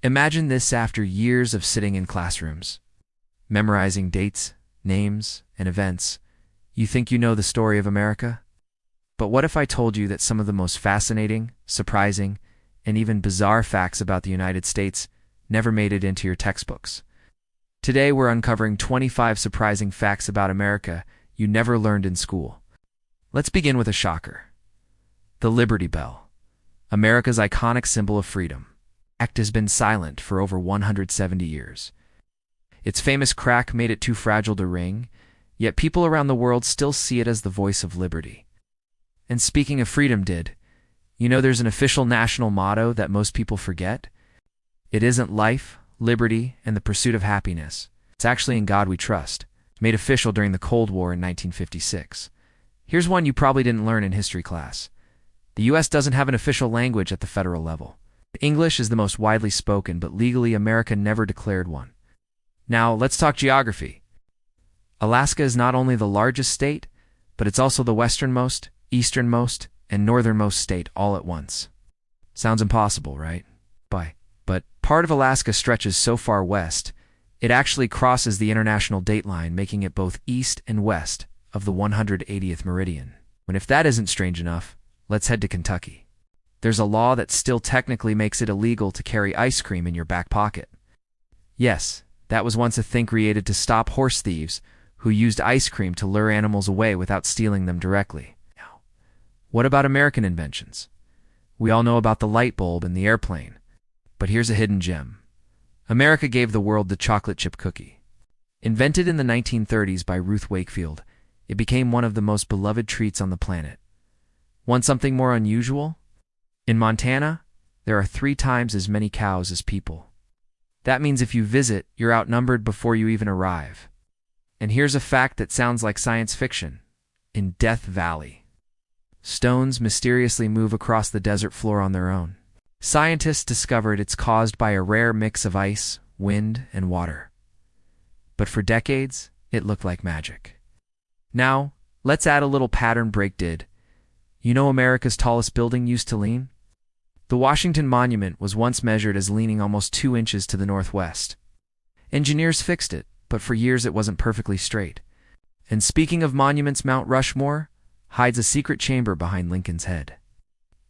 Imagine this after years of sitting in classrooms, memorizing dates, names, and events. You think you know the story of America? But what if I told you that some of the most fascinating, surprising, and even bizarre facts about the United States never made it into your textbooks? Today we're uncovering 25 surprising facts about America you never learned in school. Let's begin with a shocker. The Liberty Bell, America's iconic symbol of freedom, has been silent for over 170 years. Its famous crack made it too fragile to ring, yet people around the world still see it as the voice of liberty. And speaking of freedom, there's an official national motto that most people forget? It isn't life, liberty, and the pursuit of happiness. It's actually in God we trust, made official during the Cold War in 1956. Here's one you probably didn't learn in history class. The U.S. doesn't have an official language at the federal level. English is the most widely spoken, but legally America never declared one. Now, let's talk geography. Alaska is not only the largest state, but it's also the westernmost, easternmost, and northernmost state all at once. Sounds impossible, right? But part of Alaska stretches so far west, it actually crosses the international dateline, making it both east and west of the 180th meridian. And if that isn't strange enough, let's head to Kentucky. There's a law that still technically makes it illegal to carry ice cream in your back pocket. Yes, that was once a thing created to stop horse thieves who used ice cream to lure animals away without stealing them directly. Now, what about American inventions? We all know about the light bulb and the airplane, but here's a hidden gem. America gave the world the chocolate chip cookie. Invented in the 1930s by Ruth Wakefield, it became one of the most beloved treats on the planet. Want something more unusual? In Montana, there are 3 times as many cows as people. That means if you visit, you're outnumbered before you even arrive. And here's a fact that sounds like science fiction. In Death Valley, stones mysteriously move across the desert floor on their own. Scientists discovered it's caused by a rare mix of ice, wind, and water. But for decades, it looked like magic. Now, let's add a little pattern break. You know America's tallest building used to lean? The Washington Monument was once measured as leaning almost 2 inches to the northwest. Engineers fixed it, but for years it wasn't perfectly straight. And speaking of monuments, Mount Rushmore hides a secret chamber behind Lincoln's head.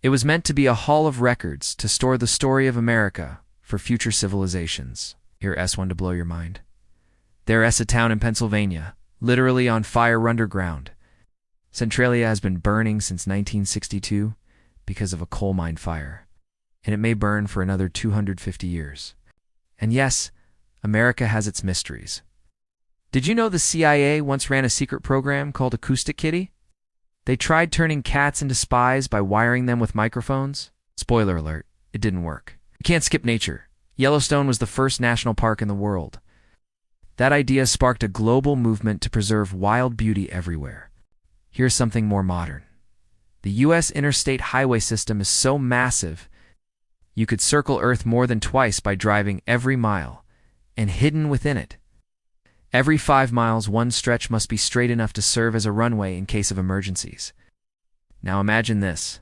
It was meant to be a hall of records to store the story of America for future civilizations. Here, S1 to blow your mind. There's a town in Pennsylvania, literally on fire underground. Centralia has been burning since 1962 because of a coal mine fire, and it may burn for another 250 years. And yes, America has its mysteries. Did you know the CIA once ran a secret program called Acoustic Kitty? They tried turning cats into spies by wiring them with microphones. Spoiler alert, it didn't work. You can't skip nature. Yellowstone was the first national park in the world. That idea sparked a global movement to preserve wild beauty everywhere. Here's something more modern. The U.S. interstate highway system is so massive, you could circle Earth more than twice by driving every mile, and hidden within it. Every 5 miles, one stretch must be straight enough to serve as a runway in case of emergencies. Now imagine this.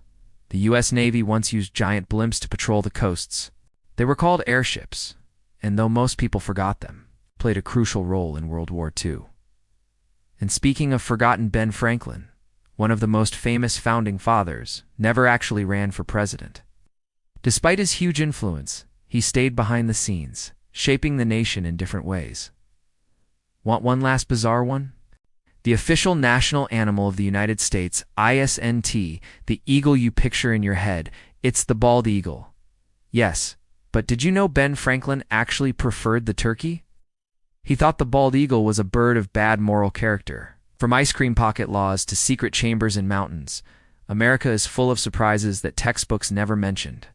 The U.S. Navy once used giant blimps to patrol the coasts. They were called airships, and though most people forgot them, played a crucial role in World War II. And speaking of forgotten, Ben Franklin, one of the most famous founding fathers, never actually ran for president. Despite his huge influence, he stayed behind the scenes, shaping the nation in different ways. Want one last bizarre one? The official national animal of the United States, ISNT, the eagle you picture in your head, it's the bald eagle. Yes, but did you know Ben Franklin actually preferred the turkey? He thought the bald eagle was a bird of bad moral character. From ice cream pocket laws to secret chambers in mountains, America is full of surprises that textbooks never mentioned.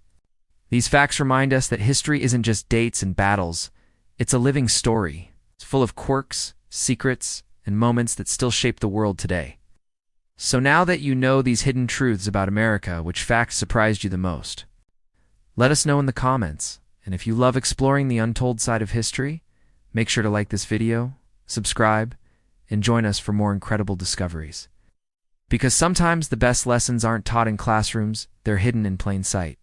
These facts remind us that history isn't just dates and battles, it's a living story. It's full of quirks, secrets, and moments that still shape the world today. So now that you know these hidden truths about America, which facts surprised you the most? Let us know in the comments, and if you love exploring the untold side of history, make sure to like this video, subscribe, and join us for more incredible discoveries. Because sometimes the best lessons aren't taught in classrooms, they're hidden in plain sight.